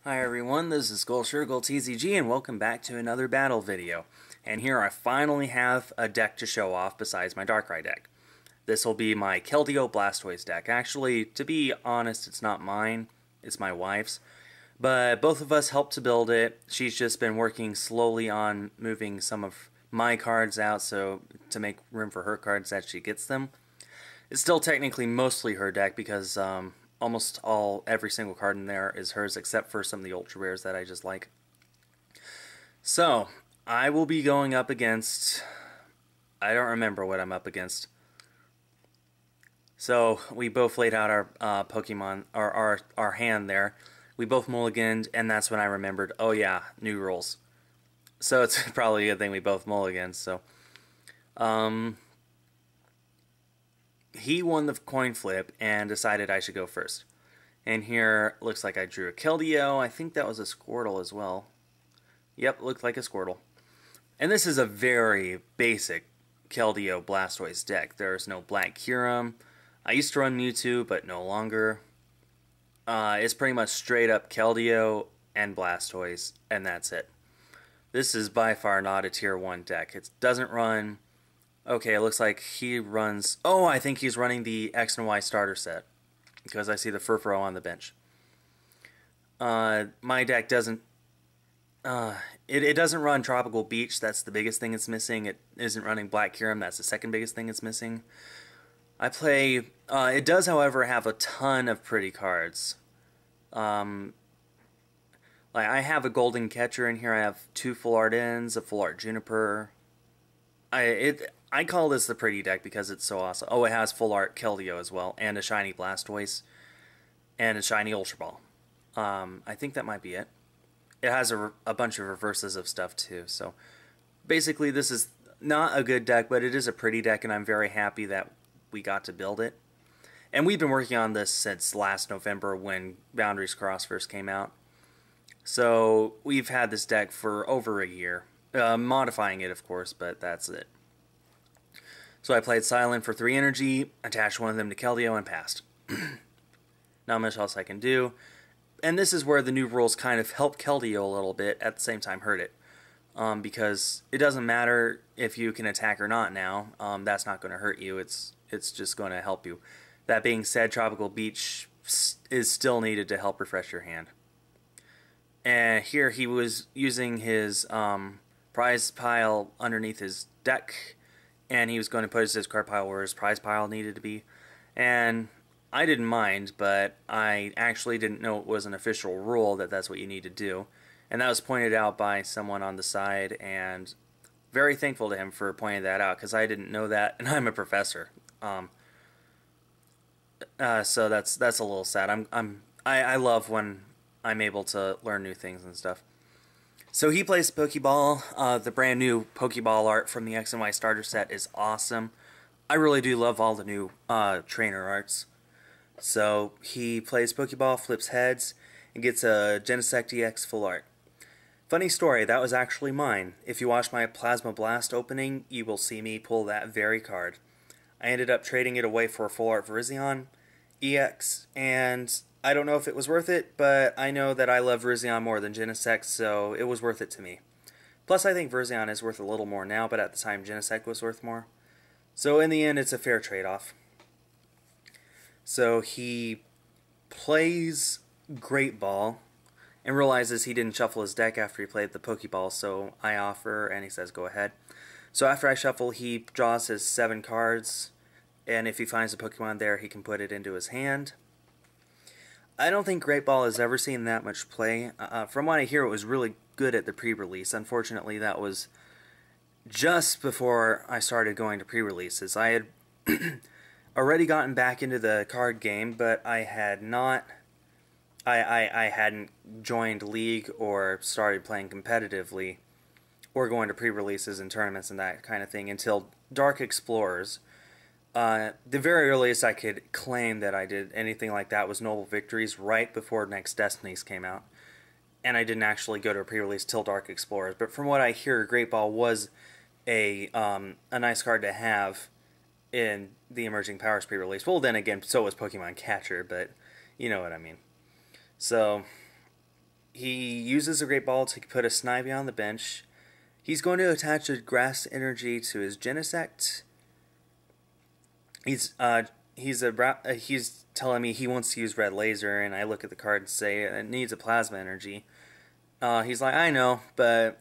Hi everyone, this is Circle TCG and welcome back to another battle video. And here I finally have a deck to show off besides my Darkrai deck. This will be my Keldeo Blastoise deck. Actually, to be honest, it's not mine, it's my wife's. But both of us helped to build it. She's just been working slowly on moving some of my cards out so to make room for her cards as she gets them. It's still technically mostly her deck because almost every single card in there is hers except for some of the ultra rares that I just like. So, I will be going up against, I don't remember what I'm up against. So, we both laid out our Pokemon, our hand there. We both mulliganed, and that's when I remembered, oh yeah, new rules. So, it's probably a good thing we both mulliganed, so. He won the coin flip and decided I should go first. And here, looks like I drew a Keldeo. I think that was a Squirtle as well. Yep, looked like a Squirtle. And this is a very basic Keldeo Blastoise deck. There's no Black Kyurem. I used to run Mewtwo, but no longer. It's pretty much straight up Keldeo and Blastoise, and that's it. This is by far not a tier 1 deck. It doesn't run... Okay, it looks like he runs... Oh, I think he's running the X and Y starter set. Because I see the Furfuro on the bench. My deck doesn't... It doesn't run Tropical Beach. That's the biggest thing it's missing. It isn't running Black Kyurem. That's the second biggest thing it's missing. I play... it does, however, have a ton of pretty cards. Like I have a Golden Catcher in here. I have 2 Full Art Ends, a Full Art Juniper... I call this the pretty deck because it's so awesome. Oh, it has full art Keldeo as well, and a shiny Blastoise, and a shiny Ultra Ball. I think that might be it. It has a bunch of reverses of stuff too. So basically, this is not a good deck, but it is a pretty deck, and I'm very happy that we got to build it. And we've been working on this since last November when Boundaries Cross first came out. So we've had this deck for over a year. Modifying it, of course, but that's it. So I played Silent for 3 energy, attached one of them to Keldeo, and passed. Not much else I can do. And this is where the new rules kind of help Keldeo a little bit, at the same time hurt it. Because it doesn't matter if you can attack or not now. That's not going to hurt you. It's just going to help you. That being said, Tropical Beach is still needed to help refresh your hand. And here he was using his prize pile underneath his deck, and he was going to put his card pile where his prize pile needed to be. And I didn't mind, but I actually didn't know it was an official rule that that's what you need to do. And that was pointed out by someone on the side, and very thankful to him for pointing that out, because I didn't know that, and I'm a professor. So that's a little sad. I love when I'm able to learn new things and stuff. So he plays Pokeball. The brand new Pokeball art from the X and Y starter set is awesome. I really do love all the new trainer arts. So he plays Pokeball, flips heads, and gets a Genesect EX full art. Funny story, that was actually mine. If you watch my Plasma Blast opening, you will see me pull that very card. I ended up trading it away for a full art Virizion EX, and I don't know if it was worth it, but I know that I love Virizion more than Genesect, so it was worth it to me. Plus, I think Virizion is worth a little more now, but at the time, Genesect was worth more. So, in the end, it's a fair trade-off. So, he plays Great Ball and realizes he didn't shuffle his deck after he played the Pokeball, so I offer, and he says, go ahead. So, after I shuffle, he draws his 7 cards, and if he finds a Pokemon there, he can put it into his hand. I don't think Great Ball has ever seen that much play. From what I hear, it was really good at the pre-release. Unfortunately, that was just before I started going to pre-releases. I had already gotten back into the card game, but I had not... I hadn't joined League or started playing competitively or going to pre-releases and tournaments and that kind of thing until Dark Explorers. The very earliest I could claim that I did anything like that was Noble Victories right before Next Destinies came out. And I didn't actually go to a pre-release till Dark Explorers. But from what I hear, Great Ball was a nice card to have in the Emerging Powers pre-release. Well, then again, so was Pokemon Catcher, but you know what I mean. So, he uses a Great Ball to put a Snivy on the bench. He's going to attach a Grass Energy to his Genesect. He's telling me he wants to use Red Laser, and I look at the card and say it needs a Plasma Energy. He's like, I know, but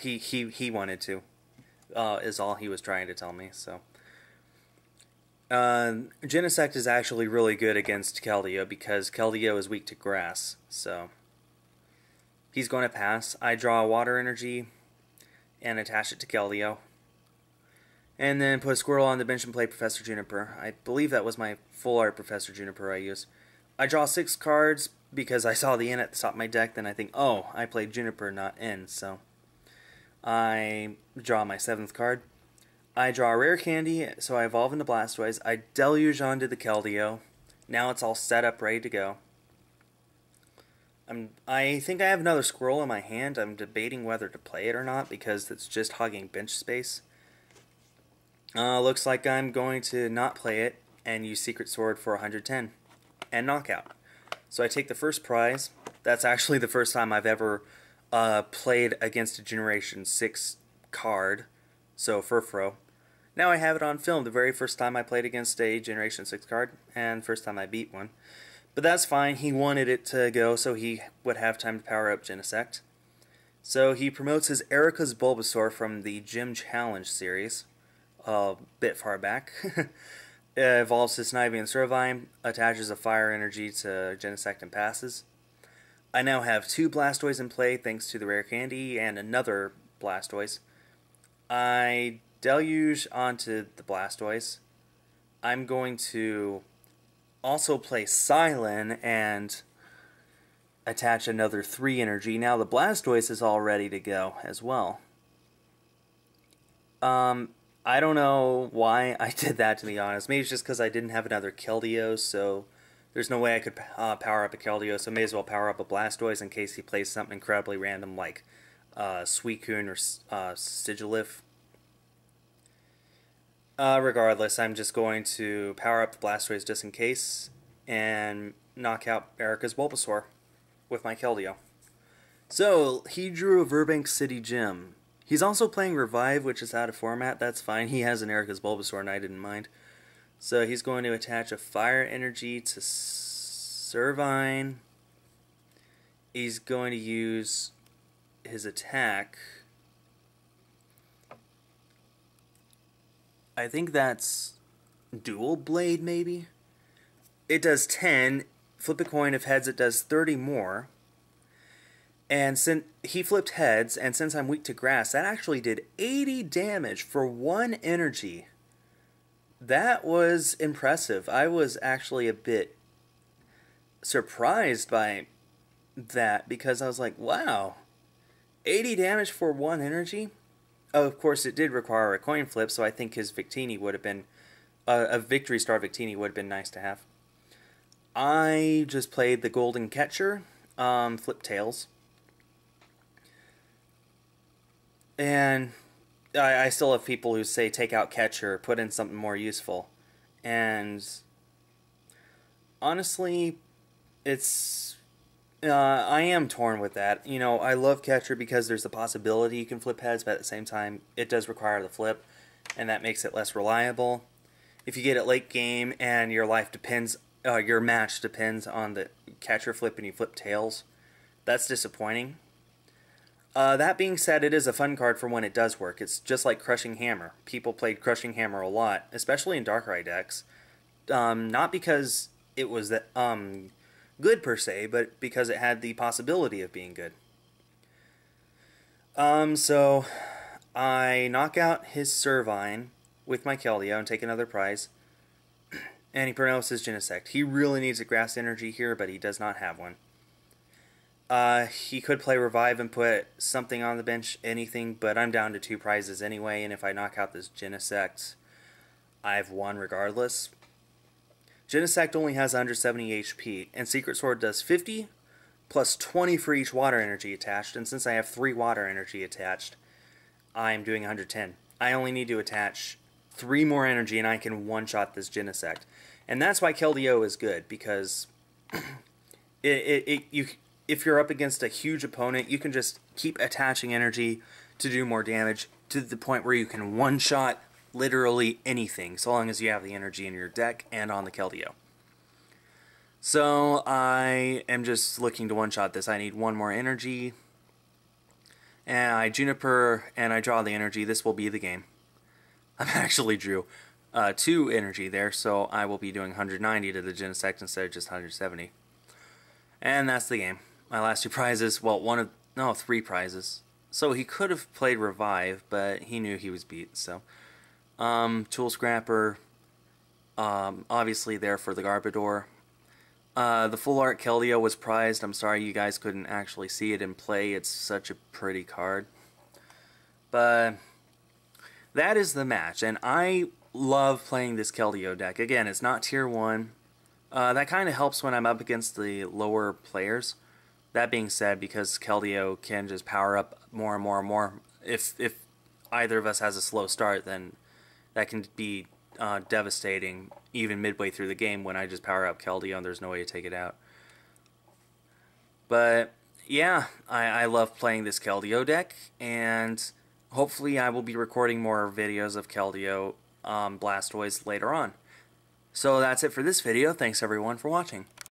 he wanted to. Is all he was trying to tell me. So, Genesect is actually really good against Keldeo because Keldeo is weak to grass. So, he's going to pass. I draw a Water Energy and attach it to Keldeo. And then put a Squirrel on the bench and play Professor Juniper. I believe that was my full art Professor Juniper I used. I draw 6 cards because I saw the N at the top of my deck. Then I think, oh, I played Juniper, not N. So I draw my 7th card. I draw a Rare Candy, so I evolve into Blastoise. I Deluge onto the Keldeo. Now it's all set up, ready to go. I think I have another Squirrel in my hand. I'm debating whether to play it or not because it's just hogging bench space. Looks like I'm going to not play it and use Secret Sword for 110 and knockout. So I take the first prize. That's actually the first time I've ever played against a Generation 6 card, so Furfro. Now I have it on film, the very first time I played against a Generation 6 card, and first time I beat one. But that's fine, he wanted it to go so he would have time to power up Genesect. So he promotes his Erica's Bulbasaur from the Gym Challenge series, a bit far back. Evolves his Snivy and Servine, attaches a Fire Energy to Genesect and passes. I now have 2 Blastoise in play thanks to the Rare Candy and another Blastoise. I Deluge onto the Blastoise. I'm going to also play Silent and attach another 3 energy. Now the Blastoise is all ready to go as well. I don't know why I did that, to be honest. Maybe it's just because I didn't have another Keldeo, so there's no way I could power up a Keldeo, so I may as well power up a Blastoise in case he plays something incredibly random like Suicune or Sigilif. Regardless, I'm just going to power up the Blastoise just in case and knock out Erica's Bulbasaur with my Keldeo. So, he drew a Burbank City Gym. He's also playing Revive, which is out of format. That's fine. He has an Erica's Bulbasaur, and I didn't mind. So he's going to attach a Fire Energy to Servine. He's going to use his attack. I think that's Dual Blade, maybe? It does 10. Flip a coin. If heads, it does 30 more. And since he flipped heads, and since I'm weak to grass, that actually did 80 damage for 1 energy. That was impressive. I was actually a bit surprised by that because I was like, wow, 80 damage for 1 energy? Oh, of course, it did require a coin flip, so I think his Victini would have been, a Victory Star Victini would have been nice to have. I just played the Golden Catcher, Flip Tails. And I still have people who say take out Catcher, put in something more useful. And honestly, it's I am torn with that. You know, I love Catcher because there's the possibility you can flip heads, but at the same time, it does require the flip, and that makes it less reliable. If you get it late game and your life depends, your match depends on the Catcher flip and you flip Tails, that's disappointing. That being said, it is a fun card for when it does work. It's just like Crushing Hammer. People played Crushing Hammer a lot, especially in Darkrai decks. Not because it was that good per se, but because it had the possibility of being good. So I knock out his Servine with my Keldeo and take another prize. And he pronounces his Genesect. He really needs a Grass Energy here, but he does not have one. He could play Revive and put something on the bench, anything, but I'm down to 2 prizes anyway, and if I knock out this Genesect, I've won regardless. Genesect only has 170 HP, and Secret Sword does 50, plus 20 for each Water Energy attached, and since I have 3 Water Energy attached, I'm doing 110. I only need to attach 3 more energy, and I can one-shot this Genesect. And that's why Keldeo is good, because if you're up against a huge opponent, you can just keep attaching energy to do more damage to the point where you can one-shot literally anything, so long as you have the energy in your deck and on the Keldeo. So I am just looking to one-shot this. I need one more energy, and I Juniper, and I draw the energy. This will be the game. I actually drew 2 energy there, so I will be doing 190 to the Genesect instead of just 170. And that's the game. My last 2 prizes, well, 3 prizes. So he could have played Revive, but he knew he was beat, so. Tool Scrapper, obviously there for the Garbodor. The Full Art Keldeo was prized. I'm sorry you guys couldn't actually see it in play. It's such a pretty card. But that is the match, and I love playing this Keldeo deck. Again, it's not tier 1. That kind of helps when I'm up against the lower players. That being said, because Keldeo can just power up more and more and more, if either of us has a slow start, then that can be devastating even midway through the game when I just power up Keldeo and there's no way to take it out. But yeah, I love playing this Keldeo deck, and hopefully I will be recording more videos of Keldeo Blastoise later on. So that's it for this video. Thanks everyone for watching.